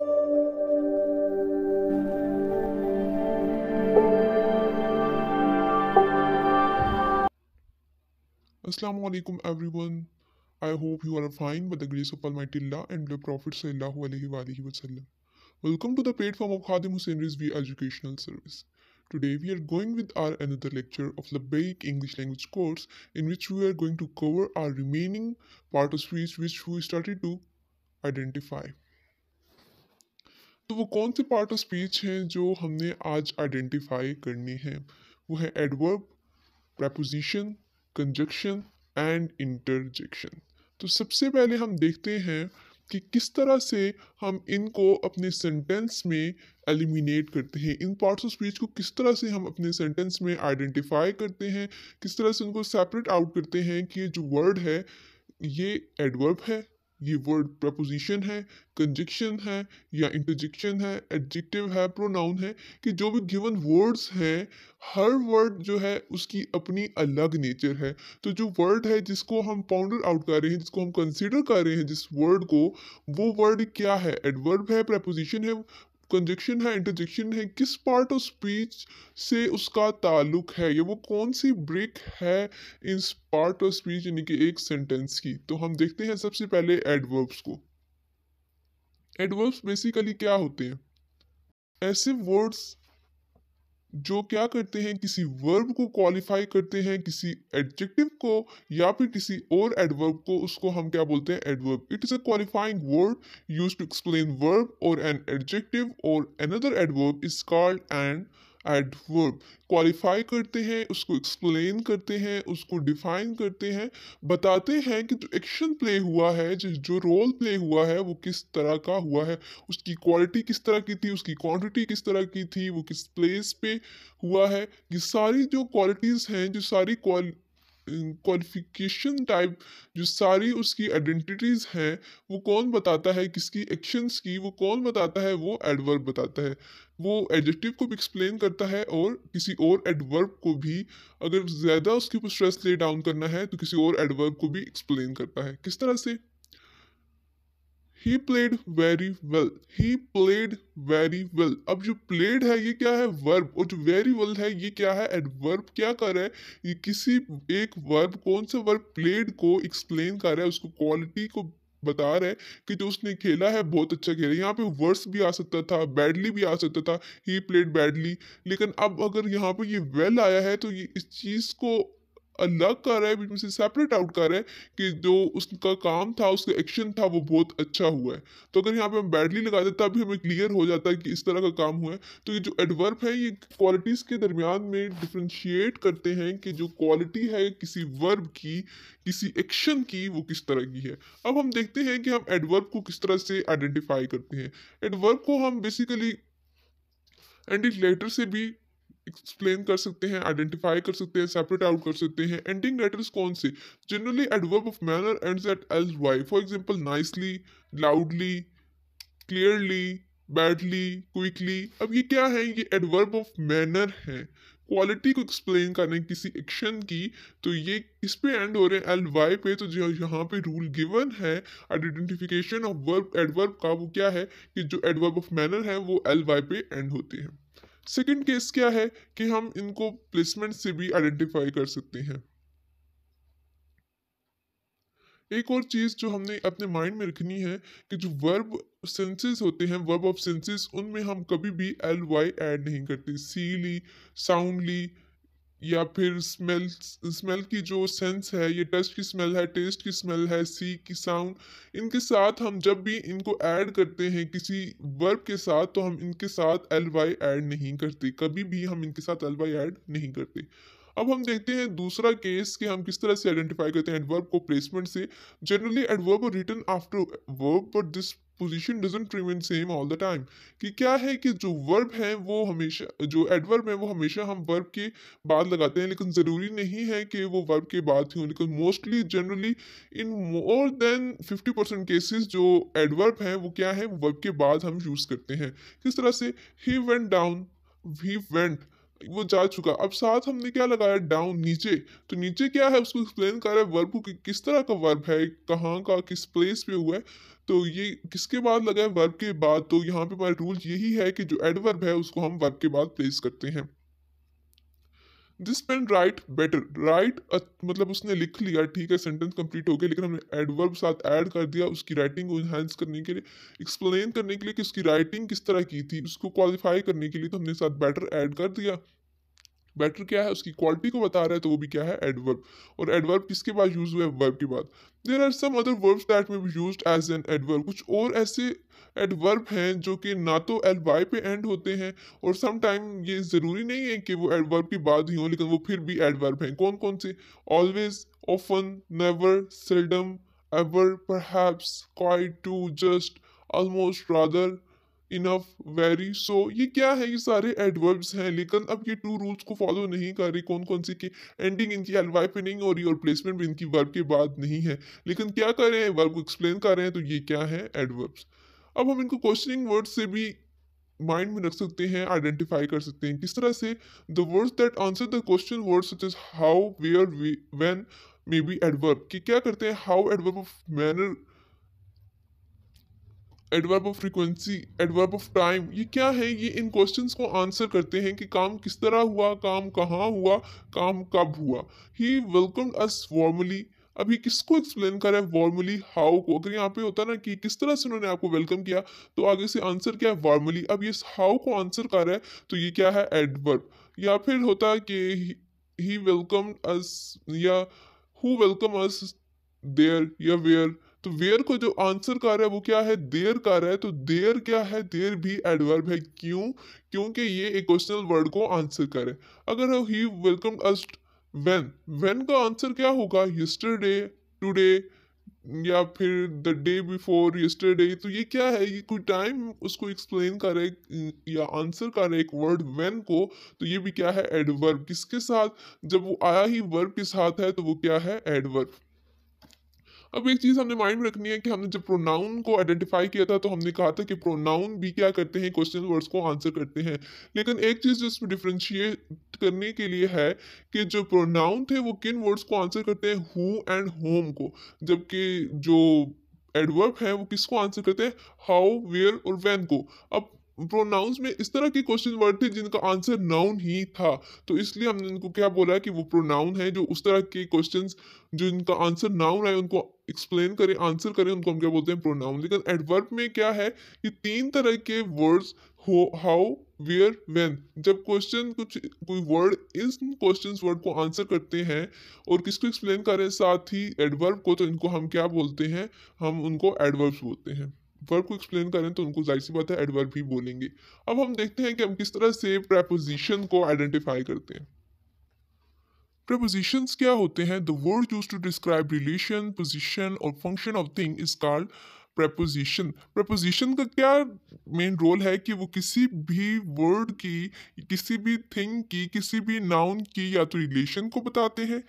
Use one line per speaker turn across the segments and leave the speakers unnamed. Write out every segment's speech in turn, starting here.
Assalamu alaikum everyone. I hope you are fine by the grace of Almighty Allah and the Prophet Sallallahu Alaihi Wasallam. Welcome to the platform of Khadim Hussein Rizvi Educational Service. Today we are going with our another lecture of the Basic English Language course in which we are going to cover our remaining part of speech which we started to identify. तो वो कौन से part of speech हैं जो हमने आज identify करने हैं? वो है adverb, preposition, conjunction and interjection। तो सबसे पहले हम देखते हैं कि किस तरह से हम इनको अपने सेंटेंस में एलिमिनेट करते हैं, इन पार्ट्स ऑफ स्पीच को किस तरह से हम अपने सेंटेंस में आइडेंटिफाई करते हैं, किस तरह से उनको सेपरेट आउट करते हैं कि ये जो वर्ड है ये एडवर्ब है, ये वर्ड प्रपोजिशन है, कंजक्शन है या इंटरजेक्शन है, एडजेक्टिव है, प्रोनाउन है, कि जो भी गिवन वर्ड्स हैं हर वर्ड जो है उसकी अपनी अलग नेचर है। तो जो वर्ड है जिसको हम पाउंडर आउट कर रहे हैं, जिसको हम कंसीडर कर रहे हैं जिस वर्ड को, वो वर्ड क्या है? एडवर्ब है, प्रपोजिशन है, कंजक्शन है, इंटरजेक्शन है, किस पार्ट ऑफ स्पीच से उसका ताल्लुक है, या वो कौन सी ब्रेक है इन पार्ट ऑफ स्पीच यानी कि एक सेंटेंस की। तो हम देखते हैं सबसे पहले एडवर्ब्स को। एडवर्ब्स बेसिकली क्या होते हैं? ऐसे वर्ड्स जो क्या करते हैं, किसी वर्ब को क्वालिफाई करते हैं, किसी एडजेक्टिव को या फिर किसी और एडवर्ब को, उसको हम क्या बोलते हैं? Adverb. It is a qualifying word used to explain verb और एन एडजेक्टिव और another adverb is called an adverb. Qualify करते हैं, उसको एक्सप्लेन करते हैं, उसको डिफाइन करते हैं, बताते हैं कि जो एक्शन प्ले हुआ है, जो रोल प्ले हुआ है वो किस तरह का हुआ है, उसकी क्वालिटी किस तरह की थी, उसकी क्वांटिटी किस तरह की थी, वो किस प्लेस पे हुआ है। ये सारी जो क्वालिटीज़ हैं, जो सारी क्वालिफिकेशन टाइप, जो सारी उसकी आइडेंटिटीज़ हैं, वो कौन बताता है? किसकी एक्शंस की, वो कौन बताता है? वो एडवर्ब बताता है। वो एडजेक्टिव को भी एक्सप्लेन करता है और किसी और एडवर्ब को भी, अगर ज़्यादा उसके ऊपर स्ट्रेस ले डाउन करना है तो किसी और एडवर्ब को भी एक्सप्लेन करता है। किस तरह से? He played very well, he played very well. अब जो प्लेड है ये क्या है? वर्ब। और जो वेरी वेल है ये क्या है? एडवर्ब। क्या कर रहा है? ये किसी एक वर्ब, कौन सा वर्ब प्लेड को एक्सप्लेन कर रहा है, उसको क्वालिटी को बता रहा है कि जो उसने खेला है बहुत अच्छा खेला है। यहाँ पे वर्स भी आ सकता था, बैडली भी आ सकता था, ही प्लेड बैडली। लेकिन अब अगर यहाँ पे ये वेल आया है तो ये इस चीज़ को अलग कर रहा है, बीच में से सेपरेट आउट कर रहा है कि जो उसका काम था, उसका एक्शन था, वो बहुत अच्छा हुआ है। तो अगर यहाँ पे हम बैडली लगा दें तब भी हमें क्लियर हो जाता है कि इस तरह का काम हुआ है। तो ये जो एडवर्ब है ये क्वालिटीज़ के दरमियान में डिफ्रेंशिएट करते हैं कि जो क्वालिटी है किसी वर्ब की, किसी एक्शन की, वो किस तरह की है। अब हम देखते हैं कि हम एडवर्ब को किस तरह से आइडेंटिफाई करते हैं। एडवर्ब को हम बेसिकली एंडिंग लेटर से भी एक्सप्लेन कर सकते हैं, आइडेंटिफाई कर सकते हैं, सेपरेट आउट कर सकते हैं। एंडिंग लेटर्स कौन से? Generally adverb of manner ends at L Y. For example nicely, loudly, clearly, badly, quickly. अब ये क्या है? ये एडवर्ब ऑफ मैनर है, क्वालिटी को एक्सप्लेन कर रहे हैं किसी एक्शन की। तो ये इस पे एंड हो रहे हैं एल वाई पे। तो जो यहाँ पे रूल गिवन है आइडेंटिफिकेशन ऑफ वर्ब एडवर्ब का, वो क्या है कि जो एडवर्ब ऑफ मैनर है वो एल वाई पे एंड होते हैं। सेकंड केस क्या है कि हम इनको प्लेसमेंट से भी आइडेंटिफाई कर सकते हैं। एक और चीज़ जो हमने अपने माइंड में रखनी है कि जो वर्ब सेंसेस होते हैं, वर्ब ऑफ सेंसेस, उनमें हम कभी भी एल वाई ऐड नहीं करते। सीली, साउंडली या फिर स्मेल, स्मेल की जो सेंस है, ये टच की स्मेल है, टेस्ट की स्मेल है, सी की साउंड, इनके साथ हम जब भी इनको ऐड करते हैं किसी वर्ब के साथ तो हम इनके साथ एल वाई ऐड नहीं करते, कभी भी हम इनके साथ एल वाई ऐड नहीं करते। अब हम देखते हैं दूसरा केस कि हम किस तरह से आइडेंटिफाई करते हैं एडवर्ब को प्लेसमेंट से। Generally adverb are written after verb but this position doesn't remain same all the time. कि क्या है कि जो वर्ब है वो हमेशा, जो एडवर्ब है वो हमेशा हम वर्ब के बाद लगाते हैं, लेकिन ज़रूरी नहीं है कि वो वर्ब के बाद ही हो। लेकिन mostly generally in more than 50% cases जो एडवर्ब है वो क्या है, वो वर्ब के बाद हम यूज़ करते हैं। किस तरह से? He went down, he went, वो जा चुका। अब साथ हमने क्या लगाया, डाउन, नीचे। तो नीचे क्या है उसको एक्सप्लेन कर रहा है वर्ब को कि किस तरह का वर्ब है, कहाँ का, किस प्लेस पे हुआ है। तो ये किसके बाद लगा है, वर्ब के बाद। तो यहाँ पे हमारा रूल यही है कि जो एडवर्ब है उसको हम वर्ब के बाद प्लेस करते हैं। This man right better, right मतलब उसने लिख लिया, ठीक है, सेंटेंस कंप्लीट हो गया, लेकिन हमने एडवर्ब साथ ऐड कर दिया उसकी राइटिंग को इनहेंस करने के लिए, एक्सप्लेन करने के लिए कि उसकी राइटिंग किस तरह की थी, उसको क्वालिफाई करने के लिए। तो हमने साथ बेटर ऐड कर दिया। बेटर क्या है, उसकी क्वालिटी को बता रहा है, तो वो भी क्या है, एडवर्ब। और एडवर्ब किसके बाद यूज हुआ है, वर्ब के बाद। There are some other verbs that may be used as an adverb, कुछ और ऐसे एडवर्ब हैं जो कि ना तो एल वाई पे एंड होते हैं, और सम टाइम ये ज़रूरी नहीं है कि वो एडवर्ब के बाद ही हो, लेकिन वो फिर भी एडवर्ब हैं। कौन कौन से, always, often, never, seldom, ever, perhaps, quite, too, just, almost, rather, enough, very, so, ये क्या है, ये सारे एडवर्ब्स हैं। लेकिन अब ये टू रूल्स को फॉलो नहीं कर रही। कौन कौन सी की एंडिंग इनकी एलवाई पे नहीं हो रही और प्लेसमेंट भी इनकी वर्ब के बाद नहीं है, लेकिन क्या कर रहे हैं, वर्ब को एक्सप्लेन कर रहे हैं। तो ये क्या है, एडवर्ब्स। अब हम इनको क्वेश्चनिंग वर्ड से भी माइंड में रख सकते हैं, आइडेंटिफाई कर सकते हैं। किस तरह से, the words that answer the question words such as how, where, when may be adverb, कि क्या करते हैं, how adverb of manner, adverb of frequency, adverb of time, ये क्या है, ये इन क्वेश्चंस को आंसर करते हैं कि काम किस तरह हुआ, काम कहाँ हुआ, काम कब हुआ। ही वेलकम्ड अस वार्मली, अभी किसको एक्सप्लेन कर रहा है, वार्मली, हाउ को। अगर यहाँ पे होता ना कि किस तरह से उन्होंने आपको वेलकम किया, तो आगे से आंसर क्या है, वार्मली। अब ये हाउ को आंसर कर रहा है, तो ये क्या है, एडवर्ब। या फिर होता है कि ही वेलकम्ड अस, या हु वेलकम अस देयर, या वेयर। तो वेयर को जो आंसर कर रहा है वो क्या है, देयर कर रहा है। तो देयर क्या है, देयर भी एडवर्ब है। क्यों, क्योंकि ये एक क्वेश्चनल वर्ड को आंसर करे। अगर ही वेलकम अस व्हेन, व्हेन का आंसर क्या होगा, यस्टरडे, टुडे, या फिर द डे बिफोर यस्टरडे। तो ये क्या है, ये कोई टाइम उसको एक्सप्लेन करे या आंसर करे एक वर्ड व्हेन को। तो ये भी क्या है, एडवर्ब। किसके साथ, जब वो आया ही वर्ब के साथ है, तो वो क्या है, एडवर्ब। अब एक चीज हमने माइंड में रखनी है कि हमने जब प्रोनाउन को आइडेंटिफाई किया था, तो हमने कहा था कि प्रोनाउन भी क्या करते हैं, क्वेश्चन वर्ड्स को आंसर करते हैं। लेकिन एक चीज जो इसमें डिफ्रेंशिएट करने के लिए है कि जो प्रोनाउन थे वो किन वर्ड्स को आंसर करते हैं, हु एंड होम को, जबकि जो एडवर्ब है वो किसको आंसर करते हैं, हाउ, वेयर और व्हेन को। अब प्रोनाउंस में इस तरह के क्वेश्चन वर्ड थे जिनका आंसर नाउन ही था, तो इसलिए हमने इनको क्या बोला कि वो प्रोनाउन है। जो उस तरह के क्वेश्चंस जो इनका आंसर नाउन है उनको एक्सप्लेन करें, आंसर करें, उनको हम क्या बोलते हैं, प्रोनाउन। लेकिन एडवर्ब में क्या है, ये तीन तरह के वर्ड्स, हो, हाउ, वेयर, व्हेन, जब क्वेश्चन कुछ कोई वर्ड इन क्वेश्चंस वर्ड को आंसर करते हैं और किसको एक्सप्लेन करें, साथ ही एडवर्ब को, तो इनको हम क्या बोलते हैं, हम उनको एडवर्ब्स बोलते हैं। वर्ब को एक्सप्लेन करें तो उनको जाहिर सी बात है एडवर्ब ही बोलेंगे। अब हम देखते हैं कि हम किस तरह से प्रेपोजिशन को आइडेंटिफाई करते हैं। Prepositions क्या होते हैं, the word use to describe relation, position और function of thing is called preposition। preposition का क्या मेन रोल है कि वो किसी भी वर्ड की, किसी भी थिंग की, किसी भी नाउन की या तो रिलेशन को बताते हैं,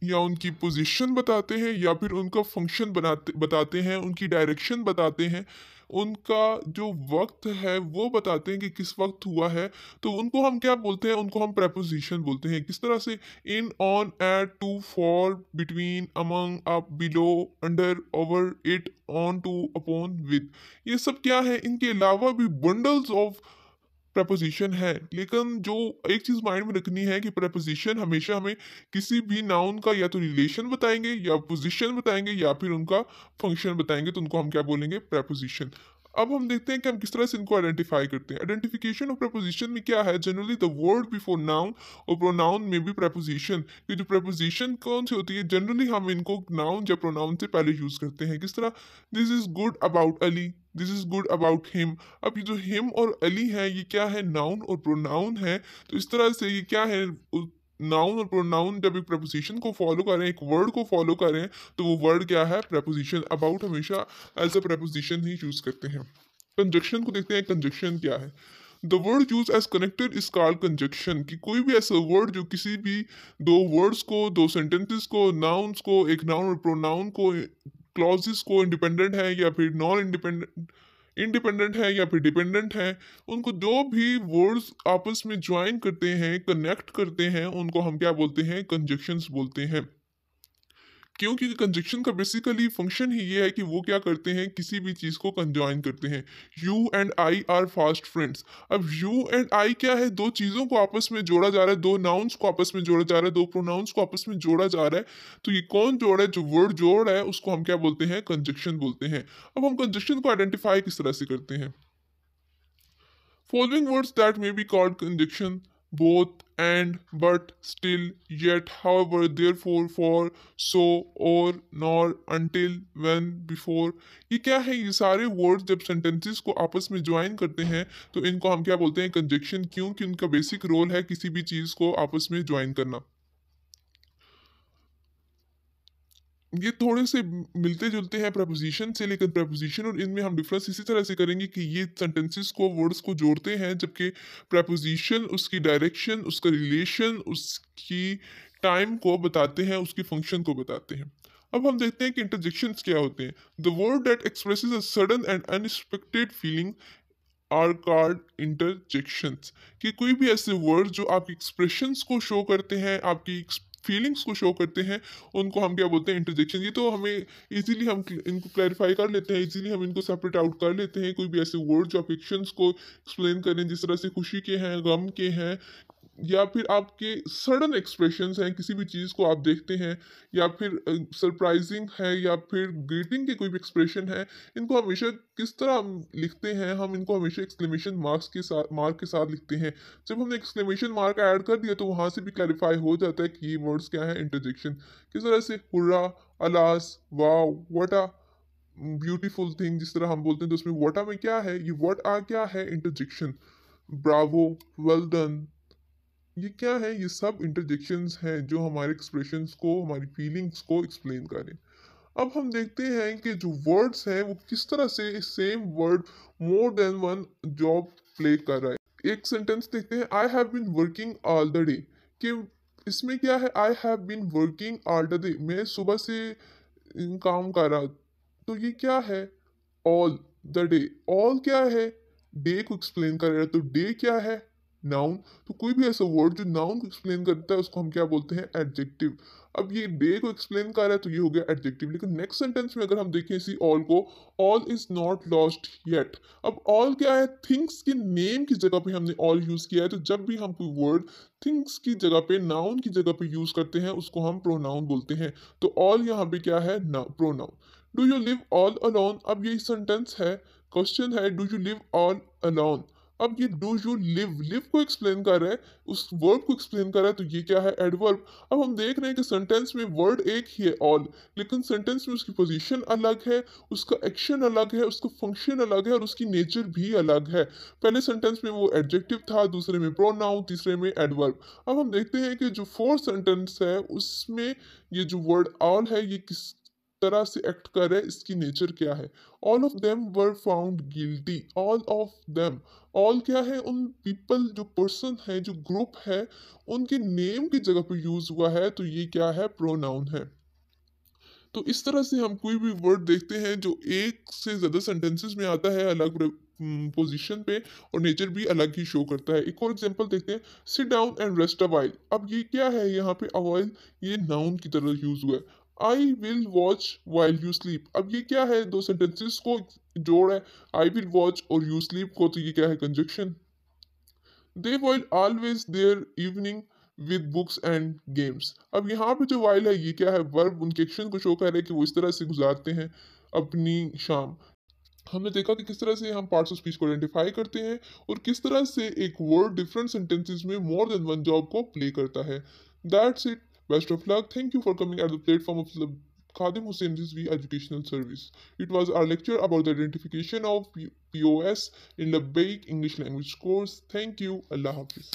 या उनकी पोजीशन बताते हैं, या फिर उनका फंक्शन बताते हैं, उनकी डायरेक्शन बताते हैं, उनका जो वक्त है वो बताते हैं कि किस वक्त हुआ है। तो उनको हम क्या बोलते हैं, उनको हम प्रेपोजिशन बोलते हैं। किस तरह से, in, on, at, to, for, between, among, up, below, under, over, it, onto, upon, with. ये सब क्या है, इनके अलावा भी बंडल्स ऑफ प्रपोजिशन है। लेकिन जो एक चीज माइंड में रखनी है कि प्रपोजिशन हमेशा हमें किसी भी नाउन का या तो रिलेशन बताएंगे, या पोजीशन बताएंगे, या फिर उनका फंक्शन बताएंगे। तो उनको हम क्या बोलेंगे, प्रपोजिशन। अब हम देखते हैं कि हम किस तरह से इनको आइडेंटिफाई करते हैं। आइडेंटिफिकेशन ऑफ प्रपोजिशन में क्या है, generally the word before noun और प्रोनाउन में भी प्रपोजिशन। ये जो प्रपोजिशन कौन सी होती है, जनरली हम इनको नाउन या प्रोनाउन से पहले यूज करते हैं। किस तरह, this is good about Ali, this is good about him. अब ये जो हिम और अली है, ये क्या है, नाउन और प्रोनाउन है। तो इस तरह से ये क्या है, नाउन और प्रोनाउन जब एक प्रपोजिशन को फॉलो करें, एक वर्ड को फॉलो करें, तो वो वर्ड क्या है, प्रपोजिशन। अबाउट हमेशा एज अ प्रपोजिशन ही यूज करते हैं। कंजक्शन को देखते हैं, कंजक्शन क्या है। The word use as connected is called conjunction, कि कोई भी ऐसा वर्ड जो किसी भी दो वर्ड्स को, दो सेंटेंसेस को, नाउन्स को, एक नाउन और प्रोनाउन को, क्लॉजेस को इंडिपेंडेंट है या फिर नॉन इंडिपेंडेंट इंडिपेंडेंट है या फिर डिपेंडेंट है, उनको जो भी वर्ड्स आपस में ज्वाइन करते हैं, कनेक्ट करते हैं, उनको हम क्या बोलते हैं? कंजक्शंस बोलते हैं। क्योंकि कंजक्शन का बेसिकली फंक्शन ही ये है कि वो क्या करते हैं? किसी भी चीज़ को कंजॉइन करते हैं। You and I R fast friends. अब यू एंड आई क्या है? दो चीज़ों को आपस में जोड़ा जा रहा है, दो नाउन्स को आपस में जोड़ा जा रहा है, दो प्रोनाउंस को आपस में जोड़ा जा रहा है। तो ये कौन जोड़ रहा है? जो वर्ड जोड़ रहा है उसको हम क्या बोलते हैं? कंजक्शन बोलते हैं। अब हम कंजक्शन को आइडेंटिफाई किस तरह से करते हैं? Following words that may be called conjunction: both, and, but, still, yet, however, therefore, for, so, or, nor, until, when, before। ये क्या है? ये सारे वर्ड्स जब सेंटेंसेस को आपस में ज्वाइन करते हैं तो इनको हम क्या बोलते हैं? कंजक्शन। क्योंकि उनका बेसिक रोल है किसी भी चीज़ को आपस में ज्वाइन करना। ये थोड़े से मिलते जुलते हैं प्रपोजिशन से, लेकिन प्रपोजिशन और इनमें हम डिफरेंस इसी तरह से करेंगे कि ये सेंटेंसेस को, वर्ड्स को जोड़ते हैं, जबकि प्रपोजिशन उसकी डायरेक्शन, उसका रिलेशन, उसकी टाइम को बताते हैं, उसकी फंक्शन को बताते हैं। अब हम देखते हैं कि इंटरजेक्शंस क्या होते हैं। The word that expresses a sudden and unexpected feeling are called interjections. कि कोई भी ऐसे वर्ड जो आपकी एक्सप्रेशंस को शो करते हैं, आपकी फीलिंग्स को शो करते हैं, उनको हम क्या बोलते हैं? इंटरजेक्शन। ये तो हमें इजीली हम इनको क्लैरिफाई कर लेते हैं, इजीली हम इनको सेपरेट आउट कर लेते हैं। कोई भी ऐसे वर्ड जो आप एक्शंस को एक्सप्लेन करें, जिस तरह से खुशी के हैं, गम के हैं, या फिर आपके सडन एक्सप्रेशंस हैं, किसी भी चीज़ को आप देखते हैं, या फिर सरप्राइजिंग है, या फिर ग्रीटिंग के कोई भी एक्सप्रेशन है, इनको हमेशा किस तरह हम लिखते हैं? हम इनको हमेशा एक्सक्लेमेशन मार्क के साथ लिखते हैं। जब हमने एक्सक्लेमेशन मार्क ऐड कर दिया तो वहाँ से भी क्लैरिफाई हो जाता है कि ये वर्ड्स क्या है? इंटरजेक्शन। किस तरह से hurrah, alas, wow, what a beautiful thing, जिस तरह हम बोलते हैं तो उसमें व्हाट में क्या है? ये व्हाट आ क्या है? इंटरजेक्शन। ब्रावो, वेल डन, ये क्या है? ये सब इंटरजेक्शंस हैं जो हमारे एक्सप्रेशंस को, हमारी फीलिंग्स को एक्सप्लेन करें। अब हम देखते हैं कि जो वर्ड्स हैं वो किस तरह से same word more than one job play कर रहा है। एक सेंटेंस देखते हैं, I have been working all the day. कि इसमें क्या है? I have been working all the day, मैं सुबह से काम कर रहा। तो ये क्या है? All the day. ऑल क्या है? डे को एक्सप्लेन कर रहा है। तो डे क्या है? नाउन। तो कोई भी ऐसा वर्ड जो नाउन को एक्सप्लेन करता है उसको हम क्या बोलते हैं? एडजेक्टिव। अब ये डे को एक्सप्लेन कर रहा है तो ये हो गया एडजेक्टिव। लेकिन नेक्स्ट सेंटेंस में अगर हम देखें इसी ऑल को, all is not lost yet. अब ऑल क्या है? थिंग्स के नेम की जगह पे हमने ऑल यूज किया है। तो जब भी हम कोई वर्ड थिंग्स की जगह पे, नाउन की जगह पे यूज करते हैं उसको हम प्रोनाउन बोलते हैं। तो ऑल यहाँ पे क्या है? Pronoun. Do you live all alone. अब यही सेंटेंस है, क्वेश्चन है, do you live all alone. अब ये डू यू लिव, लिव को एक्सप्लेन कर रहा है, उस वर्ड को एक्सप्लेन कर रहा है, तो ये क्या है? एडवर्ब। अब हम देख रहे हैं कि सेंटेंस में वर्ड एक ही है ऑल, लेकिन सेंटेंस में उसकी पोजीशन अलग है, उसका एक्शन अलग है, उसका फंक्शन अलग है, और उसकी नेचर भी अलग है। पहले सेंटेंस में वो एडजेक्टिव था, दूसरे में प्रोनाउन, तीसरे में एडवर्ब। अब हम देखते हैं कि जो फोर्थ सेंटेंस है उसमें ये जो वर्ड ऑल है ये किस तरह से एक्ट कर रहा है, इसकी नेचर क्या है। All of them were found guilty. All of them, all क्या है? उन पीपल, जो पर्सन है, जो ग्रुप है, उनके नेम की जगह पे यूज हुआ है, तो ये क्या है? प्रोनाउन है। तो इस तरह से हम कोई भी वर्ड देखते हैं जो एक से ज्यादा सेंटेंसेस में आता है अलग पोजीशन पे, और नेचर भी अलग ही शो करता है। एक और एग्जांपल देखते हैं, sit down and rest a while. अब ये क्या है? यहाँ पे अवाइल ये नाउन की तरह यूज हुआ है। I will watch while you sleep. अब ये क्या है? दो सेंटेंसेस को जोड़ है, आई विल वॉच और यू स्लीप को, तो ये क्या है? Conjunction. They while always their evening with books and games. अब यहाँ पे जो वाइल है ये क्या है? वर्ब, उनके एक्शन को शो कर रहा है कि वो इस तरह से गुजारते हैं अपनी शाम। हमने देखा कि किस तरह से हम पार्ट्स ऑफ स्पीच को आइडेंटिफाई करते हैं और किस तरह से एक वर्ड डिफरेंट सेंटेंसेस में मोर देन वन जॉब को प्ले करता है। That's it. Best of luck. Thank you for coming at the platform of the Khadim Hussain Rizvi Educational Service. It was our lecture about the identification of POS in the Labbaik English Language course. Thank you. Allah Hafiz.